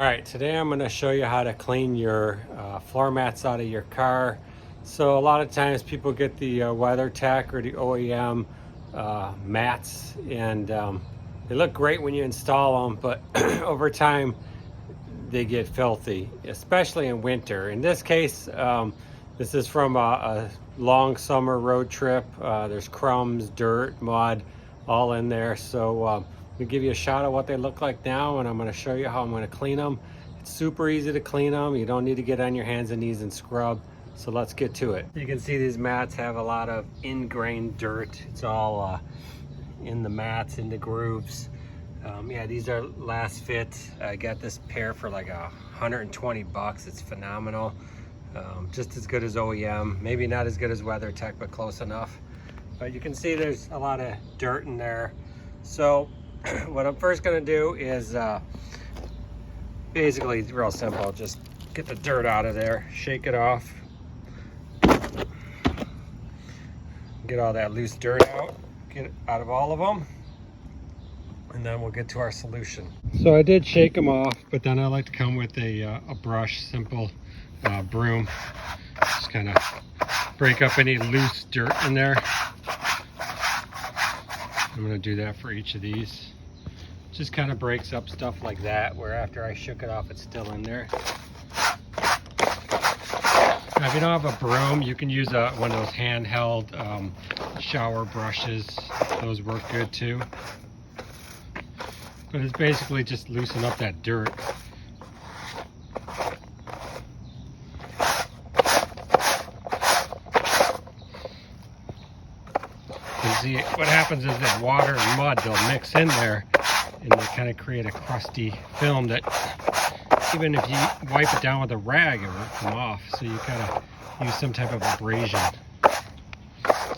All right, today I'm going to show you how to clean your floor mats out of your car. So a lot of times people get the WeatherTech or the OEM mats, and they look great when you install them, but over time they get filthy, especially in winter. In this case, this is from a long summer road trip. There's crumbs, dirt, mud, all in there. So I'm gonna give you a shot of what they look like now, and I'm gonna show you how I'm gonna clean them. It's super easy to clean them. You don't need to get on your hands and knees and scrub. So let's get to it. You can see these mats have a lot of ingrained dirt. It's all in the mats, in the grooves. Yeah, these are Lasfit. I got this pair for like $120. It's phenomenal. Just as good as OEM. Maybe not as good as WeatherTech, but close enough. But you can see there's a lot of dirt in there. So what I'm first gonna do is basically it's real simple. Just get the dirt out of there, shake it off. Get all that loose dirt out, get it out of all of them. And then we'll get to our solution. So I did shake them off, but then I like to come with a brush, simple broom. Just kind of break up any loose dirt in there. I'm going to do that for each of these. Just kind of breaks up stuff like that, where after I shook it off, it's still in there. Now, if you don't have a broom, you can use one of those handheld shower brushes. Those work good too. But it's basically just loosen up that dirt. You see, what happens is that water and mud, they'll mix in there and they kind of create a crusty film that even if you wipe it down with a rag, it won't come off. So you kind of use some type of abrasion.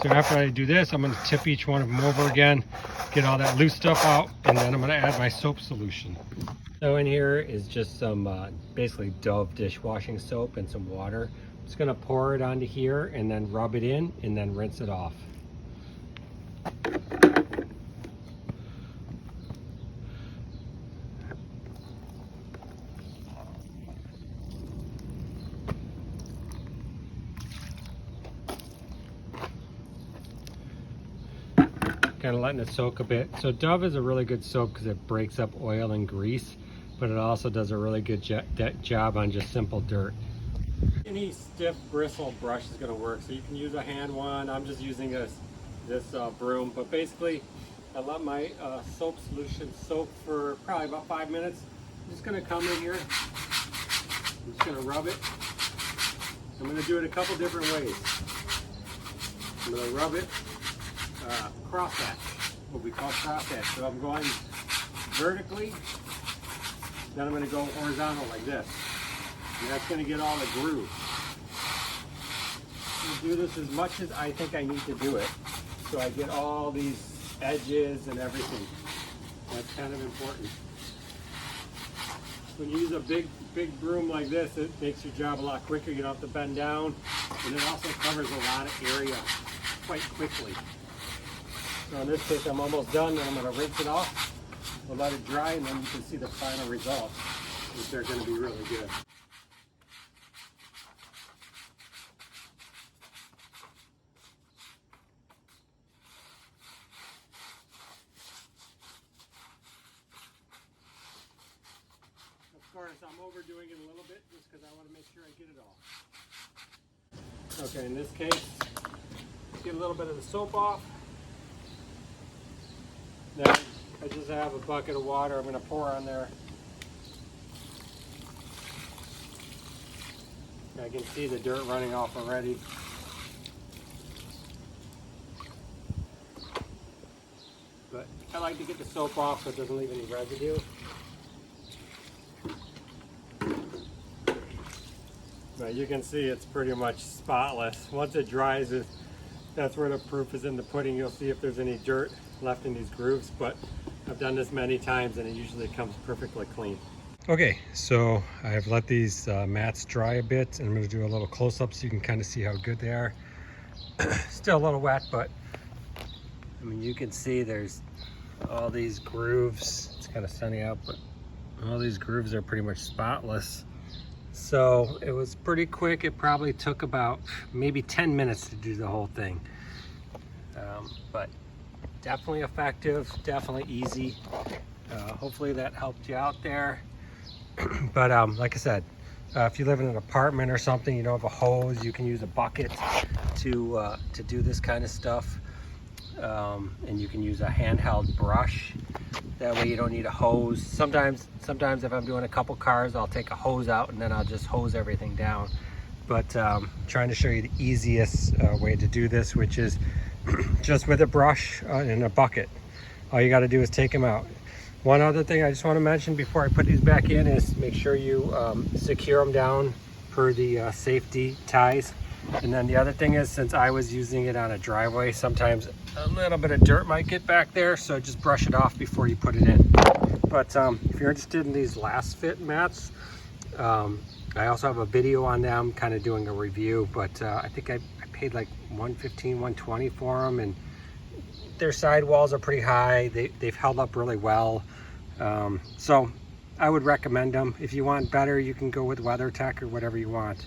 So after I do this, I'm going to tip each one of them over again, get all that loose stuff out, and then I'm going to add my soap solution. So in here is just some basically Dove dishwashing soap and some water. I'm just going to pour it onto here and then rub it in and then rinse it off. Kind of letting it soak a bit. So Dove is a really good soap because it breaks up oil and grease, but it also does a really good job on just simple dirt. Any stiff bristle brush is going to work, so you can use a hand one. I'm just using this broom, but basically I let my soap solution soak for probably about 5 minutes. I'm just going to come in here, I'm just going to rub it. I'm going to do it a couple different ways. I'm going to rub it crosshatch, what we call crosshatch. So I'm going vertically, then I'm going to go horizontal like this. And that's going to get all the groove. I'll do this as much as I think I need to do it, so I get all these edges and everything. That's kind of important. When you use a big broom like this, it makes your job a lot quicker. You don't have to bend down, and it also covers a lot of area quite quickly. So in this case, I'm almost done, and I'm going to rinse it off. We'll let it dry, and then you can see the final results, which are going to be really good. Of course, I'm overdoing it a little bit just because I want to make sure I get it all. Okay, in this case, get a little bit of the soap off. Then I just have a bucket of water I'm going to pour on there. I can see the dirt running off already. But I like to get the soap off so it doesn't leave any residue. But you can see it's pretty much spotless. Once it dries, that's where the proof is in the pudding. You'll see if there's any dirt left in these grooves, but I've done this many times and it usually comes perfectly clean. Okay, so I've let these mats dry a bit, and I'm going to do a little close-up so you can kind of see how good they are. Still a little wet, but I mean, you can see there's all these grooves. It's kind of sunny out, but All these grooves are pretty much spotless. So it was pretty quick. It probably took about maybe 10 minutes to do the whole thing. But definitely effective, definitely easy. Hopefully that helped you out there. But like I said, if you live in an apartment or something, you don't have a hose, you can use a bucket to do this kind of stuff. And you can use a handheld brush. That way you don't need a hose. Sometimes if I'm doing a couple cars, I'll take a hose out and then I'll just hose everything down. But trying to show you the easiest way to do this, which is just with a brush and a bucket. All you got to do is take them out. One other thing I just want to mention before I put these back in is make sure you secure them down per the safety ties. And then the other thing is, since I was using it on a driveway, sometimes a little bit of dirt might get back there, so just brush it off before you put it in. But if you're interested in these Lasfit mats, I also have a video on them, kind of doing a review, but I think I paid like $115, $120 for them, and their sidewalls are pretty high. They've held up really well. So I would recommend them. If you want better, you can go with WeatherTech or whatever you want.